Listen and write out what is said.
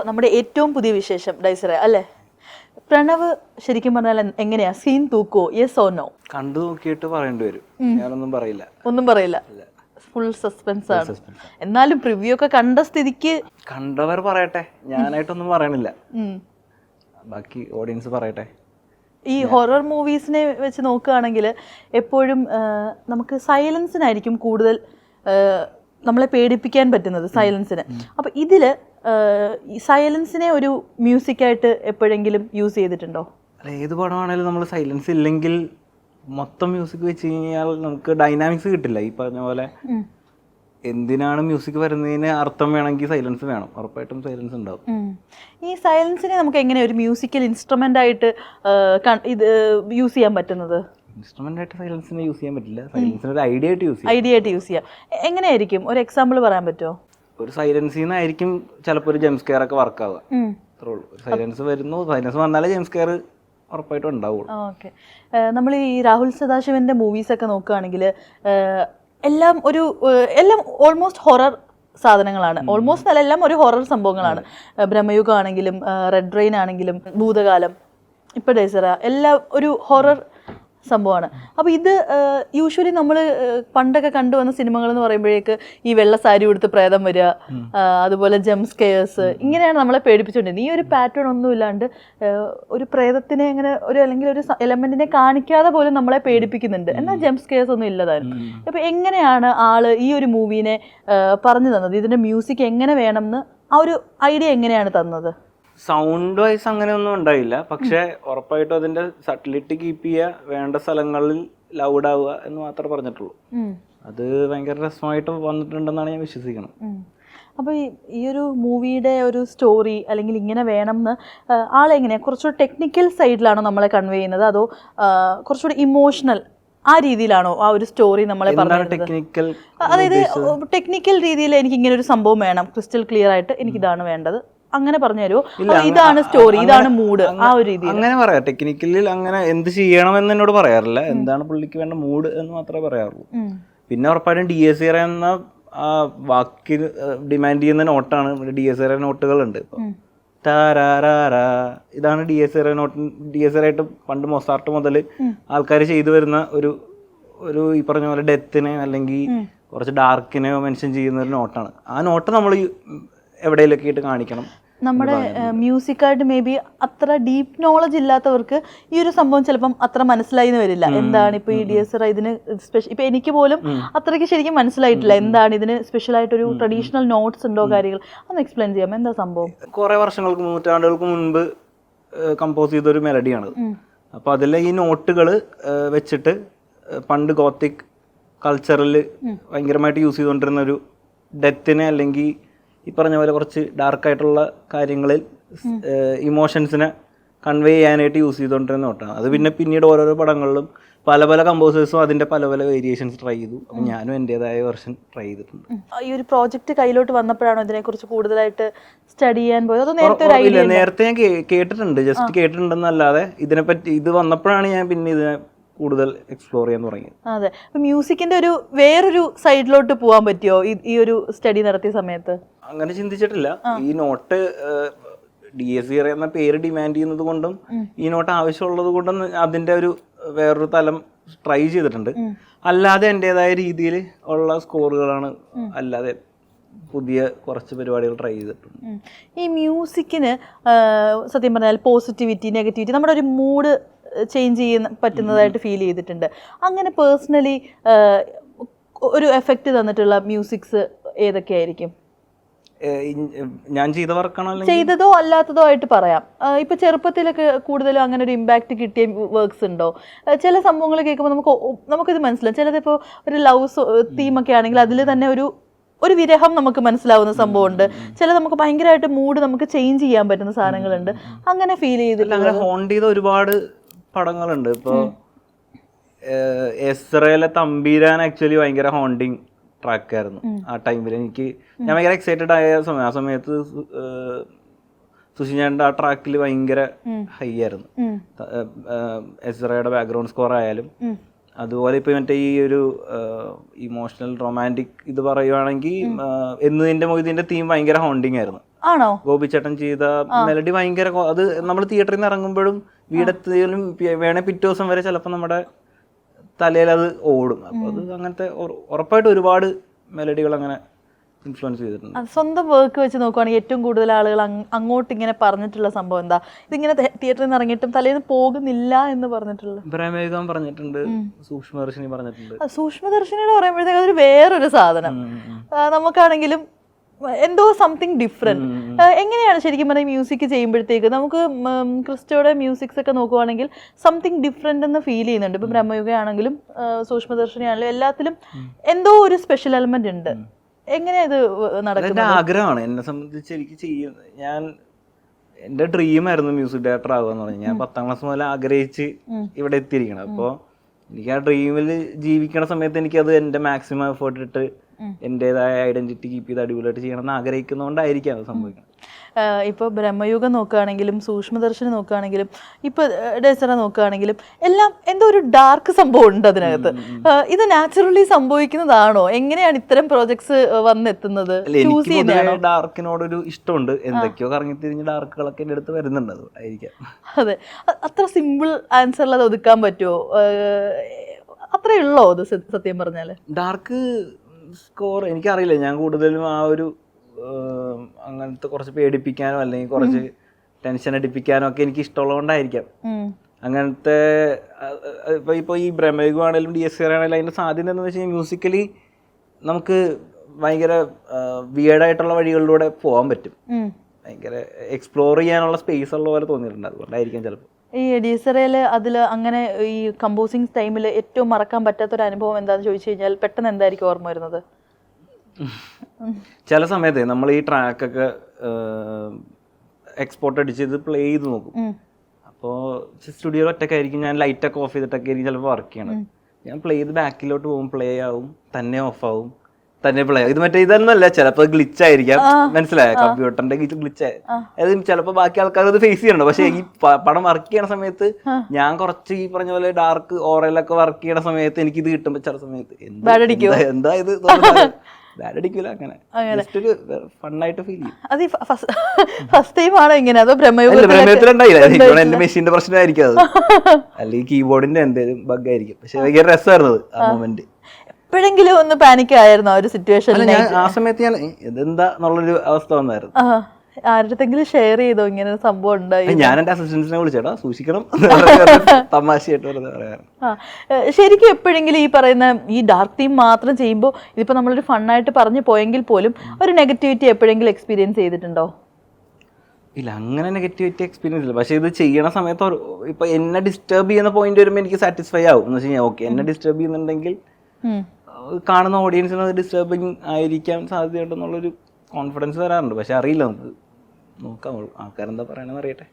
നമ്മുടെ ഏറ്റവും പുതിയ വിശേഷം ഡൈസറെ അല്ലേ? പ്രണവ് ശരിക്കും പറഞ്ഞാൽ എങ്ങനെയാ സീൻ തൂക്കോ? Yes or no? കണ്ടു നോക്കിയിട്ട് പറയേണ്ടി വരും. ഞാനൊന്നും പറയില്ല. ഒന്നും പറയില്ല. ഫുൾ സസ്പെൻസ് ആണ്. എന്നാലും പ്രിവ്യൂ ഒക്കെ കണ്ട സ്ഥിതിക്ക് കണ്ടവർ പറയട്ടെ, ഞാനായിട്ടൊന്നും പറയണില്ല. ബാക്കി ഓഡിയൻസ് പറയട്ടെ. ഈ ഹൊറർ മൂവീസിനെ വെച്ച് നോക്കുകയാണെങ്കിൽ എപ്പോഴും നമുക്ക് സൈലൻസിനായിരിക്കും കൂടുതൽ നമ്മളെ പേടിപ്പിക്കാൻ പറ്റുന്നത്, സൈലൻസിന്. അപ്പം ഇതില് ഈ സൈലൻസിനെ ഒരു മ്യൂസിക്കായിട്ട് എപ്പോഴെങ്കിലും യൂസ് ചെയ്തിട്ടുണ്ടോ? ഏത് പടമാണെങ്കിലും നമ്മൾ സൈലൻസ് ഇല്ലെങ്കിൽ മൊത്തം മ്യൂസിക് വെച്ച് കഴിഞ്ഞാൽ നമുക്ക് ഡൈനാമിക്സ് കിട്ടില്ല. ഈ പറഞ്ഞ പോലെ എന്തിനാണ് മ്യൂസിക് വരുന്നതിന് അർത്ഥം വേണമെങ്കിൽ സൈലൻസ് വേണം. ഉറപ്പായിട്ടും സൈലൻസ് ഉണ്ടാവും. ഈ സൈലൻസിനെ നമുക്ക് എങ്ങനെ ഒരു മ്യൂസിക്കൽ ഇൻസ്ട്രുമെന്റ് ആയിട്ട് ഇത് യൂസ് ചെയ്യാൻ പറ്റുന്നത്? ഇൻസ്ട്രുമെന്റ് ആയിട്ട് സൈലൻസിനെ യൂസ് ചെയ്യാൻ പറ്റില്ല. സൈലൻസിന് ഒരു ഐഡിയ ആയിട്ട് യൂസ് ചെയ്യാം. എങ്ങനെയായിരിക്കും? ഒരു എക്സാമ്പിൾ പറയാൻ പറ്റുമോ? ഒരു സൈലൻസിൽ നിന്നായിരിക്കും ചിലപ്പോൾ ഒരു ജംപ് സ്കെയർ ഒക്കെ വർക്ക് ആവുക. അത്രേ ഉള്ളൂ. സൈലൻസ് വരുന്നു, സൈലൻസ് വന്നാലേ ജംപ് സ്കെയർ ഉറപ്പായിട്ടും ഉണ്ടാവുള്ളൂ. ഓക്കെ. നമ്മൾ ഈ രാഹുൽ സദാശിവന്റെ മൂവീസ് ഒക്കെ നോക്കുകയാണെങ്കിൽ എല്ലാം ഓൾമോസ്റ്റ് ഹൊറർ സാധനങ്ങളാണ്. ഓൾമോസ്റ്റ് അല്ല, എല്ലാം ഒരു ഹൊറർ സംഭവങ്ങളാണ്. ബ്രഹ്മയുഗം ആണെങ്കിലും റെഡ് റെയിൻ ആണെങ്കിലും ഭൂതകാലം, ഇപ്പം ഡൈസറ, എല്ലാം ഒരു ഹൊറർ സംഭവമാണ്. അപ്പോൾ ഇത് യൂഷ്വലി നമ്മൾ പണ്ടൊക്കെ കണ്ടുവന്ന സിനിമകൾ എന്ന് പറയുമ്പോഴേക്ക് ഈ വെള്ള സാരി ഉടുത്ത് പ്രേതം വരിക, അതുപോലെ ജംപ് സ്കെയർസ്, ഇങ്ങനെയാണ് നമ്മളെ പേടിപ്പിച്ചുകൊണ്ടിരുന്നത്. ഈ ഒരു പാറ്റേൺ ഒന്നും ഇല്ലാണ്ട് ഒരു പ്രേതത്തിനെ അങ്ങനെ അല്ലെങ്കിൽ ഒരു എലമെന്റിനെ കാണിക്കാതെ പോലും നമ്മളെ പേടിപ്പിക്കുന്നുണ്ട്. എന്നാൽ ജംപ് സ്കെയർസ് ഒന്നും ഇല്ലതായിരുന്നു. അപ്പോൾ എങ്ങനെയാണ് ആള് ഈ ഒരു മൂവീനെ പറഞ്ഞു തന്നത്? ഇതിന്റെ മ്യൂസിക് എങ്ങനെ വേണമെന്ന് ആ ഒരു ഐഡിയ എങ്ങനെയാണ് തന്നത്? സൗണ്ട് വൈസ് അങ്ങനെയൊന്നും ഉണ്ടായില്ല. പക്ഷെ ഉറപ്പായിട്ടും അതിന്റെ സട്ടിലിറ്റി കീപ്പ് ചെയ്യുക, വേണ്ട സ്ഥലങ്ങളിൽ ലൗഡ് ആവുക എന്ന് മാത്രമേ പറഞ്ഞിട്ടുള്ളൂ. അത് ഭയങ്കര രസമായിട്ട് വന്നിട്ടുണ്ടെന്നാണ് ഞാൻ വിശ്വസിക്കുന്നത്. അപ്പോൾ ഈ ഒരു മൂവിയുടെ ഒരു സ്റ്റോറി അല്ലെങ്കിൽ ഇങ്ങനെ വേണമെന്ന് ആളെങ്ങനെയാണ് കുറച്ചുകൂടി ടെക്നിക്കൽ സൈഡിലാണോ നമ്മളെ കൺവേ ചെയ്യുന്നത്, അതോ കുറച്ചുകൂടി ഇമോഷണൽ ആ രീതിയിലാണോ ആ ഒരു സ്റ്റോറി നമ്മളെ പറഞ്ഞത്? അതായത് ടെക്നിക്കൽ രീതിയിൽ എനിക്ക് ഇങ്ങനെ ഒരു സംഭവം വേണം, ക്രിസ്റ്റൽ ക്ലിയർ ആയിട്ട് എനിക്കിതാണ് വേണ്ടത്, അങ്ങനെ പറഞ്ഞു തരുമോ? ഇതാണ് സ്റ്റോറി, ഇതാണ് മൂഡ്, ആ ഒരു രീതി അങ്ങനെ പറയാം. ടെക്നിക്കലിൽ അങ്ങനെ എന്ത് ചെയ്യണമെന്ന് എന്നോട് പറയാറില്ല. എന്താണ് പുള്ളിക്ക് വേണ്ട മൂഡ് എന്ന് മാത്രമേ പറയാറുള്ളൂ. പിന്നെ ഉറപ്പായിട്ടും DSR എന്ന ആ വാക്കിന് ഡിമാൻഡ് ചെയ്യുന്ന നോട്ടാണ്. DSR നോട്ടുകളുണ്ട്. ഇപ്പം ഇതാണ് DSR നോട്ട്. DSR ആയിട്ട് പണ്ട് മൊസാർട്ട് മുതൽ ആൾക്കാർ ചെയ്തു വരുന്ന ഒരു ഈ പറഞ്ഞ പോലെ ഡെത്തിനെ അല്ലെങ്കിൽ കുറച്ച് ഡാർക്കിനെയോ മെൻഷൻ ചെയ്യുന്ന ഒരു നോട്ടാണ്. ആ നോട്ട് നമ്മൾ എവിടെയെങ്കിലൊക്കെ ആയിട്ട് കാണിക്കണം. നമ്മുടെ മ്യൂസിക്കായിട്ട് മേ ബി അത്ര ഡീപ്പ് നോളജ് ഇല്ലാത്തവർക്ക് ഈ ഒരു സംഭവം ചിലപ്പം അത്ര മനസ്സിലായി എന്ന് വരില്ല. എന്താണ് ഇപ്പൊ ഈ DSR ഇതിന് സ്പെഷ്യൽ, ഇപ്പൊ എനിക്ക് പോലും അത്രയ്ക്ക് ശരിക്കും മനസ്സിലായിട്ടില്ല എന്താണ് ഇതിന് സ്പെഷ്യൽ ആയിട്ടൊരു ട്രഡീഷണൽ നോട്ട്സ് ഉണ്ടോ, കാര്യങ്ങൾ ഒന്ന് എക്സ്പ്ലെയിൻ ചെയ്യാം. എന്താ സംഭവം? കുറെ വർഷങ്ങൾക്ക്, നൂറ്റാണ്ടുകൾക്ക് മുൻപ് കമ്പോസ് ചെയ്തൊരു മെലഡിയാണ്. അപ്പൊ അതിലെ ഈ നോട്ടുകൾ വെച്ചിട്ട് പണ്ട് ഗോത്തിക് കൾച്ചറിൽ ഭയങ്കരമായിട്ട് യൂസ് ചെയ്തുകൊണ്ടിരുന്ന ഒരു ഡെത്തിനെ അല്ലെങ്കിൽ ഈ പറഞ്ഞ പോലെ കുറച്ച് ഡാർക്കായിട്ടുള്ള കാര്യങ്ങളിൽ ഇമോഷൻസിനെ കൺവേ ചെയ്യാനായിട്ട് യൂസ് ചെയ്തുകൊണ്ടിരുന്ന നോട്ടാണ് അത്. പിന്നീട് ഓരോരോ പടങ്ങളിലും പല കമ്പോസേഴ്സും അതിന്റെ പല വേരിയേഷൻസ് ട്രൈ ചെയ്തു. അപ്പം ഞാനും എൻ്റെതായ വെർഷൻ ട്രൈ ചെയ്തിട്ടുണ്ട്. ഈ ഒരു പ്രോജക്റ്റ് കയ്യിലോട്ട് വന്നപ്പോഴാണോ ഇതിനെക്കുറിച്ച് കൂടുതലായിട്ട് സ്റ്റഡി ചെയ്യാൻ പോയത്? അതോ നേരത്തെ ഞാൻ കേട്ടിട്ടുണ്ട്, ജസ്റ്റ് കേട്ടിട്ടുണ്ടെന്നല്ലാതെ ഇതിനെപ്പറ്റി ഇത് വന്നപ്പോഴാണ് ഞാൻ പിന്നെ ഇതിനെ കൂടുതൽ എക്സ്പ്ലോർ ചെയ്യാൻ തുടങ്ങി. അതെ. മ്യൂസിക്കിന്റെ ഒരു വേറൊരു സൈഡിലോട്ട് പോകാൻ പറ്റിയോ ഈ ഒരു സ്റ്റഡി നടത്തിയ സമയത്ത്? അങ്ങനെ ചിന്തിച്ചിട്ടില്ല. ഈ നോട്ട് DSR എന്ന പേര് ഡിമാൻഡ് ചെയ്യുന്നത് കൊണ്ടും ഈ നോട്ട് ആവശ്യമുള്ളത് കൊണ്ടും അതിന്റെ ഒരു വേറൊരു തലം ട്രൈ ചെയ്തിട്ടുണ്ട്. അല്ലാതെ എൻ്റെതായ രീതിയിൽ ഉള്ള സ്കോറുകളാണ്. അല്ലാതെ പുതിയ കുറച്ച് പരിപാടികൾ ട്രൈ ചെയ്തിട്ടുണ്ട്. ഈ മ്യൂസിക്കിന് സത്യം പറഞ്ഞാൽ പോസിറ്റിവിറ്റി, നെഗറ്റിവിറ്റി, നമ്മുടെ ഒരു മൂഡ് ചേഞ്ച് ചെയ്യാൻ പറ്റുന്നതായിട്ട് ഫീൽ ചെയ്തിട്ടുണ്ട്. അങ്ങനെ പേഴ്സണലി ഒരു എഫക്റ്റ് തന്നിട്ടുള്ള മ്യൂസിക്സ് ഏതൊക്കെയായിരിക്കും? ഞാൻ ചെയ്ത വർക്കാണോ ചെയ്തതോ അല്ലാത്തതോ ആയിട്ട് പറയാം. ഇപ്പൊ ചെറുപ്പത്തിലൊക്കെ കൂടുതലും അങ്ങനെ ഒരു ഇമ്പാക്ട് കിട്ടിയ വർക്ക്സ് ഉണ്ടോ? ചില സംഭവങ്ങൾ കേൾക്കുമ്പോൾ നമുക്കിത് മനസ്സിലാവും. ചിലതിപ്പോൾ ഒരു ലവ് തീമൊക്കെ ആണെങ്കിൽ അതിൽ തന്നെ ഒരു വിരഹം നമുക്ക് മനസ്സിലാവുന്ന സംഭവമുണ്ട്. ചില നമുക്ക് ഭയങ്കരമായിട്ട് മൂഡ് നമുക്ക് ചേഞ്ച് ചെയ്യാൻ പറ്റുന്ന സാധനങ്ങളുണ്ട്. അങ്ങനെ ഫീൽ ചെയ്തില്ല? അങ്ങനെ ഹോണ്ട് ചെയ്ത ഒരുപാട് പടങ്ങളുണ്ട്. ഇപ്പോൾ എസ്രയിലെ തമ്പീരാൻ ആക്ച്വലി ഭയങ്കര ഹോണ്ടിങ് ട്രാക്കായിരുന്നു ആ ടൈമിൽ. ഞാൻ ഭയങ്കര എക്സൈറ്റഡ് ആയ ആ സമയത്ത് സുഷിഞ്ഞാണ്ട് ആ ട്രാക്കിൽ ഭയങ്കര ഹൈ ആയിരുന്നു. എസ്രയുടെ ബാക്ക്ഗ്രൗണ്ട് സ്കോർ ആയാലും അതുപോലെ ഇപ്പൊ മറ്റേ ഈ ഒരു ഇമോഷണൽ റൊമാൻറ്റിക് ഇത് പറയുവാണെങ്കിൽ എന്നതിന്റെ മൊയ്തീന്റെ തീം ഭയങ്കര ഹോണ്ടിങ് ആയിരുന്നു. ആണോ? ഗോപിച്ചേട്ടൻ ചെയ്ത മെലഡി ഭയങ്കര അത് നമ്മൾ തിയേറ്ററിൽ നിന്ന് ഇറങ്ങുമ്പോഴും വീടെത്തിയാലും വേണേ പിറ്റേ ദിവസം വരെ ചിലപ്പോൾ നമ്മുടെ തലയിൽ അത് ഓടും. അപ്പോൾ അത് അങ്ങനത്തെ ഉറപ്പായിട്ട് ഒരുപാട് മെലഡികൾ അങ്ങനെ ഇൻഫ്ലുവൻസ് ചെയ്തിട്ടുണ്ട്. സ്വന്തം വർക്ക് വെച്ച് നോക്കുവാണെങ്കിൽ ഏറ്റവും കൂടുതൽ ആളുകൾ അങ്ങോട്ട് ഇങ്ങനെ പറഞ്ഞിട്ടുള്ള സംഭവം എന്താ? ഇതിങ്ങനെ തിയേറ്ററിൽ നിന്ന് ഇറങ്ങിയിട്ടും തലേന്ന് പോകുന്നില്ല എന്ന് പറഞ്ഞിട്ടുള്ളത്? പ്രമേകം പറഞ്ഞിട്ടുണ്ട്, സൂക്ഷ്മദർശിനി പറഞ്ഞിട്ടുണ്ട്. സൂക്ഷ്മദർശിനിയുടെ പറയുമ്പോഴത്തേക്ക് അതൊരു വേറൊരു സാധനം. നമുക്കാണെങ്കിലും എന്തോ സംതിങ് ഡിഫറെന്റ്. എങ്ങനെയാണ് ശരിക്കും പറഞ്ഞാൽ മ്യൂസിക് ചെയ്യുമ്പോഴത്തേക്ക് നമുക്ക് ക്രിസ്റ്റോയുടെ മ്യൂസിക്സ് ഒക്കെ നോക്കുവാണെങ്കിൽ സംതിങ് ഡിഫറെന്റ് എന്ന് ഫീൽ ചെയ്യുന്നുണ്ട്. ഇപ്പം ബ്രഹ്മയുഗയാണെങ്കിലും സൂക്ഷ്മദർശിനി ആണെങ്കിലും എല്ലാത്തിലും എന്തോ ഒരു സ്പെഷ്യൽ എലമെന്റ് ഉണ്ട്. എങ്ങനെയാ ഇത് നടക്കുന്നത്? ആഗ്രഹമാണ് എന്നെ സംബന്ധിച്ച്. എനിക്ക് എന്റെ ഡ്രീമായിരുന്നു മ്യൂസിക് ഡയറക്ടർ ആകുക എന്ന് പറഞ്ഞു. ഞാൻ 10ാം ക്ലാസ് മുതൽ ആഗ്രഹിച്ച് ഇവിടെ എത്തിയിരിക്കണം. അപ്പോൾ എനിക്ക് ആ ഡ്രീമിൽ ജീവിക്കണ സമയത്ത് എനിക്കത് എൻ്റെ മാക്സിമം എഫേർട്ട് ഇട്ട് എൻ്റെതായ ഐഡന്റിറ്റി കീപ്പ് ചെയ്ത് അടിപൊളിയായിട്ട് ചെയ്യണം എന്ന് ആഗ്രഹിക്കുന്നതുകൊണ്ടായിരിക്കും അത് സംഭവിക്കുന്നത്. ഇപ്പോൾ ബ്രഹ്മയുഗം നോക്കുകയാണെങ്കിലും സൂക്ഷ്മദർശിനി നോക്കുകയാണെങ്കിലും ഇപ്പോൾ ഡേസറ നോക്കുകയാണെങ്കിലും എല്ലാം എന്തോ ഒരു ഡാർക്ക് സംഭവം ഉണ്ട് അതിനകത്ത്. ഇത് നാച്ചുറലി സംഭവിക്കുന്നതാണോ? എങ്ങനെയാണ് ഇത്തരം പ്രോജക്ട്സ് വന്നെത്തുന്നത്? ഡാർക്കിനോടൊരു ഇഷ്ടമുണ്ട്. എന്തൊക്കെയോ കറങ്ങിത്തിരിഞ്ഞ് ഡാർക്കുകളൊക്കെ എൻ്റെ അടുത്ത് വരുന്നുണ്ട്. അതുകൊണ്ടായിരിക്കാം. അതെ, അത്ര സിമ്പിൾ ആൻസറിൽ അത് ഒതുക്കാൻ പറ്റുമോ? അത്രേ ഉള്ളോ അത് സത്യം പറഞ്ഞാൽ? ഡാർക്ക് സ്കോർ എനിക്കറിയില്ല. ഞാൻ കൂടുതലും ആ ഒരു അങ്ങനത്തെ കുറച്ച് പേടിപ്പിക്കാനോ അല്ലെങ്കിൽ കുറച്ച് ടെൻഷൻ അടിപ്പിക്കാനോ ഒക്കെ എനിക്ക് ഇഷ്ടമുള്ളതുകൊണ്ടായിരിക്കാം. അങ്ങനത്തെ ഇപ്പോൾ ഈ ബ്രഹ്മയുഗം ആണെങ്കിലും DSR ആണെങ്കിലും അതിൻ്റെ സാധ്യത എന്താണെന്ന് വെച്ച് കഴിഞ്ഞാൽ മ്യൂസിക്കലി നമുക്ക് ഭയങ്കര വിയേർഡായിട്ടുള്ള വഴികളിലൂടെ പോകാൻ പറ്റും. ഭയങ്കര എക്സ്പ്ലോർ ചെയ്യാനുള്ള സ്പേസ് ഉള്ള പോലെ തോന്നിയിട്ടുണ്ട്. അതുകൊണ്ടായിരിക്കാം ചിലപ്പോൾ. ഈ DSRയിൽ അതിൽ അങ്ങനെ ഈ കമ്പോസിങ് ടൈമിൽ ഏറ്റവും മറക്കാൻ പറ്റാത്തൊരു അനുഭവം എന്താണെന്ന് ചോദിച്ചു കഴിഞ്ഞാൽ പെട്ടെന്ന് എന്തായിരിക്കും ഓർമ്മ വരുന്നത്? ചില സമയത്ത് നമ്മൾ ഈ ട്രാക്കൊക്കെ എക്സ്പോർട്ട് അടിച്ച് ഇത് പ്ലേ ചെയ്ത് നോക്കും. അപ്പോൾ സ്റ്റുഡിയോയിൽ ഒറ്റയ്ക്കായിരിക്കും. ഞാൻ ലൈറ്റൊക്കെ ഓഫ് ചെയ്തിട്ടൊക്കെ ആയിരിക്കും ചിലപ്പോൾ വർക്ക് ചെയ്യണം. ഞാൻ പ്ലേ ചെയ്ത് ബാക്കിലോട്ട് പോകും, പ്ലേ ആവും, തന്നെ ഓഫ് ആവും, തന്നെ പ്ലേ ആവും. ഇത് മറ്റേ ഇതൊന്നുമല്ല, ചിലപ്പോൾ ഗ്ലിച്ച് ആയിരിക്കാം. മനസ്സിലായ കമ്പ്യൂട്ടറിന്റെ ഗ്ലിച്ച്. അത് ചിലപ്പോൾ ബാക്കി ആൾക്കാർ അത് ഫേസ് ചെയ്യണം. പക്ഷെ ഈ പടം വർക്ക് ചെയ്യണ സമയത്ത് ഞാൻ കുറച്ച് ഈ പറഞ്ഞ പോലെ ഡാർക്ക് ഓറയിലൊക്കെ വർക്ക് ചെയ്യണ സമയത്ത് എനിക്ക് ഇത് കിട്ടുമ്പോൾ ചില സമയത്ത് എന്താ ഇത് ബാഡടിക്കൂല. അങ്ങനെ ഫണ്ണായിട്ട് ഫീൽ ചെയ്യും. അത് ഫസ്റ്റ് ടൈം ആണോ ഇങ്ങനെ? അതോ ബ്രഹ്മയുഗത്തിലുണ്ടായില്ല. എന്റെ മെഷീന്റെ പ്രശ്നമായിരിക്കും അത്, അല്ലെങ്കിൽ കീബോർഡിന്റെ എന്തെങ്കിലും ബഗ് ആയിരിക്കും. പക്ഷെ ഭയങ്കര രസമായിരുന്നത് ആ മൊമെന്റ്. എപ്പോഴെങ്കിലും ഒന്ന് പാനിക് ആയിരുന്നു ആ ഒരു സിറ്റുവേഷനിൽ? ആ സമയത്ത് ഞാൻ ഇതെന്താ എന്നുള്ളൊരു അവസ്ഥ വന്നായിരുന്നു. ആരുടെങ്കിലും ഷെയർ ചെയ്തോ ഇങ്ങനെ ഒരു സംഭവം ഉണ്ടായി? ഞാൻ എന്റെ അസിസ്റ്റൻസിനെ വിളിച്ചേട്ടാ സൂക്ഷിക്കണം തമാശയായിട്ട് വെറുതെ പറയാറ്. ശരിക്കും എപ്പോഴെങ്കിലും ഈ പറയുന്ന ഈ ഡാർക്ക് തീം മാത്രം ചെയ്യുമ്പോൾ ഇതിപ്പോ നമ്മളൊരു ഫണ്ണായിട്ട് പറഞ്ഞു പോയെങ്കിൽ പോലും ഒരു നെഗറ്റിവിറ്റി എപ്പോഴെങ്കിലും എക്സ്പീരിയൻസ് ചെയ്തിട്ടുണ്ടോ? ഇല്ല, അങ്ങനെ നെഗറ്റിവിറ്റി എക്സ്പീരിയൻസ് ഇല്ല. പക്ഷെ ഇത് ചെയ്യണ സമയത്ത് ഇപ്പൊ എന്നെ ഡിസ്റ്റർബ് ചെയ്യുന്ന പോയിന്റ് വരുമ്പോൾ എനിക്ക് സാറ്റിസ്ഫൈ ആവും. എന്ന് വെച്ച് കഴിഞ്ഞാൽ ഓക്കെ, എന്നെ ഡിസ്റ്റർബ് ചെയ്യുന്നുണ്ടെങ്കിൽ കാണുന്ന ഓഡിയൻസിന് അത് ഡിസ്റ്റർബിങ് ആയിരിക്കാൻ സാധ്യതയുണ്ടെന്നുള്ളൊരു കോൺഫിഡൻസ് വരാറുണ്ട്. പക്ഷെ അറിയില്ല, നമുക്ക് നോക്കാം ആൾക്കാരെന്താ പറയണെന്ന് അറിയട്ടെ.